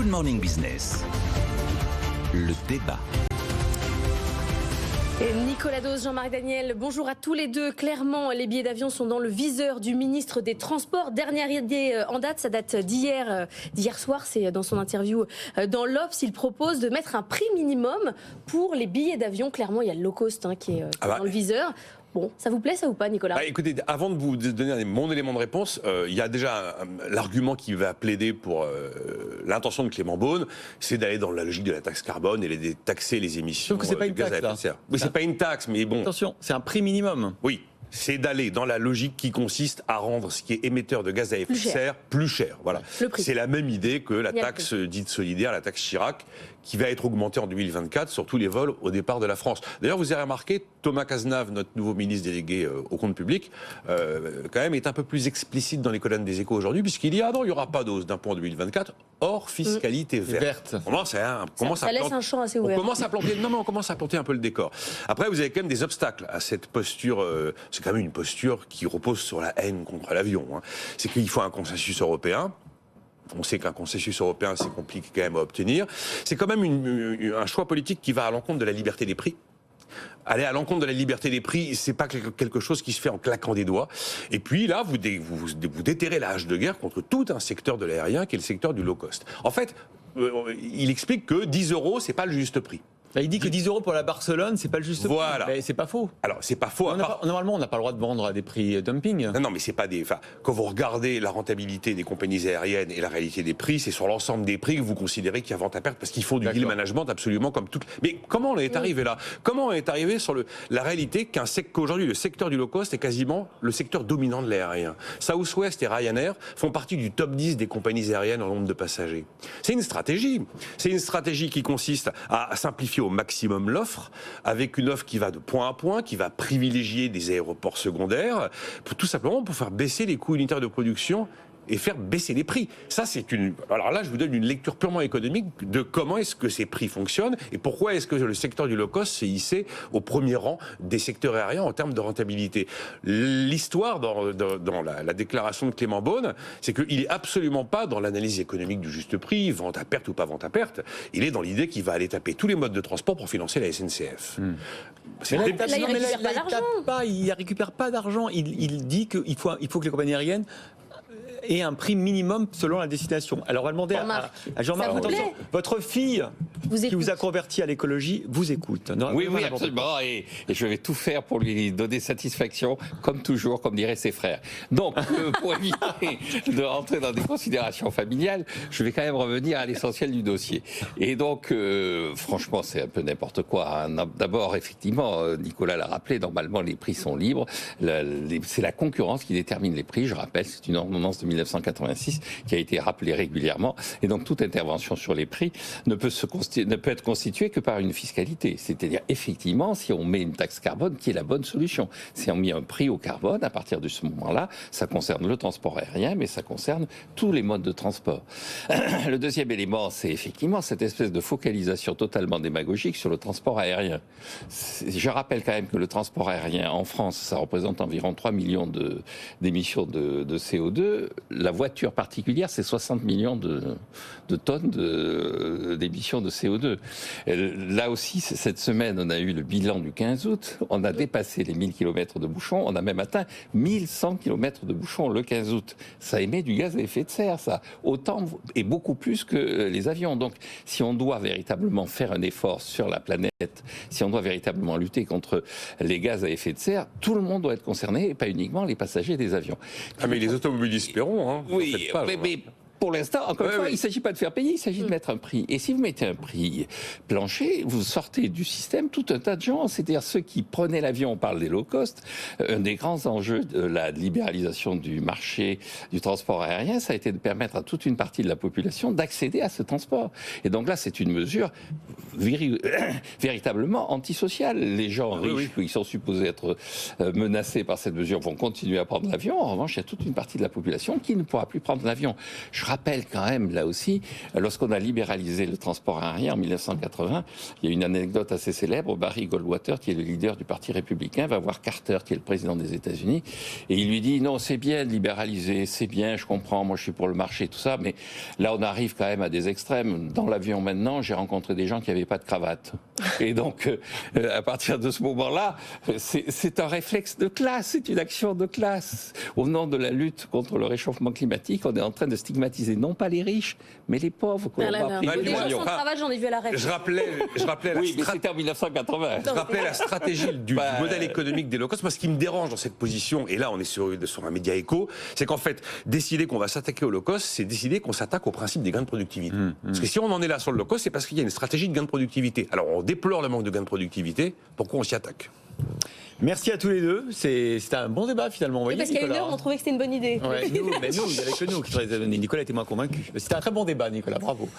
Morning Business, le débat. Et Nicolas Dos, Jean-Marc Daniel, bonjour à tous les deux. Clairement, les billets d'avion sont dans le viseur du ministre des Transports. Dernière idée en date, ça date d'hier soir, c'est dans son interview dans l'Obs. Il propose de mettre un prix minimum pour les billets d'avion. Clairement, il y a le low cost qui est dans le viseur. Bon, ça vous plaît, ça ou pas, Nicolas ? Écoutez, avant de vous donner mon élément de réponse, il y a déjà l'argument qui va plaider pour l'intention de Clément Beaune, c'est d'aller dans la logique de la taxe carbone et de taxer les émissions que c'est pas une gaz à effet de serre. Oui, c'est pas une taxe, mais bon. Attention, c'est un prix minimum. Oui. C'est d'aller dans la logique qui consiste à rendre ce qui est émetteur de gaz à effet de serre plus cher. Voilà. C'est la même idée que la taxe dite solidaire, la taxe Chirac, qui va être augmentée en 2024 sur tous les vols au départ de la France. D'ailleurs, vous avez remarqué, Thomas Cazenave, notre nouveau ministre délégué au compte public, quand même est un peu plus explicite dans les colonnes des Échos aujourd'hui, puisqu'il dit non, il n'y aura pas de hausse d'impôt en 2024, hors fiscalité verte. Ça laisse un champ assez ouvert. On commence à planter un peu le décor. Après, vous avez quand même des obstacles à cette posture. C'est quand même une posture qui repose sur la haine contre l'avion. C'est qu'il faut un consensus européen. On sait qu'un consensus européen, c'est compliqué quand même à obtenir. C'est quand même un choix politique qui va à l'encontre de la liberté des prix. Aller à l'encontre de la liberté des prix, c'est pas quelque chose qui se fait en claquant des doigts. Et puis là, vous déterrez la hache de guerre contre tout un secteur de l'aérien qui est le secteur du low cost. En fait, il explique que 10 €, c'est pas le juste prix. Là, il dit que 10 € pour la Barcelone, c'est pas le juste prix. Voilà. Mais c'est pas faux. Alors, c'est pas faux. Normalement, on n'a pas le droit de vendre à des prix dumping. Non, mais c'est pas des. Enfin, quand vous regardez la rentabilité des compagnies aériennes et la réalité des prix, c'est sur l'ensemble des prix que vous considérez qu'il y a vente à perte parce qu'ils font du yield management absolument comme tout. Mais comment on est arrivé là ? Comment on est arrivé sur la réalité qu'aujourd'hui le secteur du low cost est quasiment le secteur dominant de l'aérien. Southwest et Ryanair font partie du top 10 des compagnies aériennes en nombre de passagers. C'est une stratégie. C'est une stratégie qui consiste à simplifier au maximum l'offre, avec une offre qui va de point à point, qui va privilégier des aéroports secondaires, tout simplement pour faire baisser les coûts unitaires de production et faire baisser les prix. Ça, c'est une. Alors là, je vous donne une lecture purement économique de comment est-ce que ces prix fonctionnent et pourquoi est-ce que le secteur du low cost s'est hissé au premier rang des secteurs aériens en termes de rentabilité. L'histoire dans la déclaration de Clément Beaune, c'est qu'il est absolument pas dans l'analyse économique du juste prix, vente à perte ou pas vente à perte. Il est dans l'idée qu'il va aller taper tous les modes de transport pour financer la SNCF. Il récupère pas d'argent. Il dit qu'il faut que les compagnies aériennes et un prix minimum selon la destination. Alors on va demander à Jean-Marc, attention, votre fille qui vous a converti à l'écologie vous écoute. Oui, absolument, et je vais tout faire pour lui donner satisfaction, comme toujours, comme diraient ses frères. Donc, pour éviter de rentrer dans des considérations familiales, je vais quand même revenir à l'essentiel du dossier. Et donc, franchement, c'est un peu n'importe quoi. D'abord, effectivement, Nicolas l'a rappelé, normalement les prix sont libres. C'est la concurrence qui détermine les prix. Je rappelle, c'est une ordonnance de 1986 qui a été rappelée régulièrement, et donc toute intervention sur les prix ne peut être constituée que par une fiscalité. C'est-à-dire, effectivement, si on met une taxe carbone, qui est la bonne solution. Si on met un prix au carbone, à partir de ce moment-là, ça concerne le transport aérien, mais ça concerne tous les modes de transport. Le deuxième élément, c'est effectivement cette espèce de focalisation totalement démagogique sur le transport aérien. Je rappelle quand même que le transport aérien en France, ça représente environ 3 millions d'émissions de CO2. La voiture particulière, c'est 60 millions de tonnes d'émissions de CO2. Là aussi, cette semaine, on a eu le bilan du 15 août. On a dépassé les 1000 km de bouchons. On a même atteint 1100 km de bouchons le 15 août. Ça émet du gaz à effet de serre, ça. Autant et beaucoup plus que les avions. Donc, si on doit véritablement faire un effort sur la planète, si on doit véritablement lutter contre les gaz à effet de serre, tout le monde doit être concerné, et pas uniquement les passagers des avions. Mais les automobilistes paieront. Oui, mais pour l'instant, encore une fois, il ne s'agit pas de faire payer, il s'agit de mettre un prix. Et si vous mettez un prix plancher, vous sortez du système tout un tas de gens. C'est-à-dire ceux qui prenaient l'avion, on parle des low cost. Un des grands enjeux de la libéralisation du marché du transport aérien, ça a été de permettre à toute une partie de la population d'accéder à ce transport. Et donc là, c'est une mesure véritablement antisociale. Les gens riches, qui sont supposés être menacés par cette mesure, vont continuer à prendre l'avion. En revanche, il y a toute une partie de la population qui ne pourra plus prendre l'avion. Je rappelle quand même, là aussi, lorsqu'on a libéralisé le transport aérien en 1980, il y a une anecdote assez célèbre. Barry Goldwater, qui est le leader du Parti républicain, va voir Carter, qui est le président des États-Unis, et il lui dit, non, c'est bien de libéraliser, c'est bien, je comprends, moi je suis pour le marché, tout ça, mais là on arrive quand même à des extrêmes. Dans l'avion maintenant, j'ai rencontré des gens qui n'avaient pas de cravate. Et donc, à partir de ce moment-là, c'est un réflexe de classe, c'est une action de classe. Au nom de la lutte contre le réchauffement climatique, on est en train de stigmatiser non pas les riches, mais les pauvres. Des gens sans travail, j'en ai vu à la règle. Je rappelais oui, mais c'était en 1980. Je rappelais la stratégie du modèle économique des low-cost. Moi, ce qui me dérange dans cette position, et là on est sur un média éco, c'est qu'en fait, décider qu'on va s'attaquer au low-cost, c'est décider qu'on s'attaque au principe des gains de productivité. Parce que si on en est là sur le low-cost, c'est parce qu'il y a une stratégie de gain de productivité. Alors on déplore le manque de gain de productivité, pourquoi on s'y attaque ? Merci à tous les deux. C'était un bon débat finalement. Oui, parce qu'il y a une heure, on trouvait que c'était une bonne idée. Ouais, nous, il n'y avait que nous qui trouvions. Nicolas était moins convaincu. C'était un très bon débat, Nicolas. Bravo.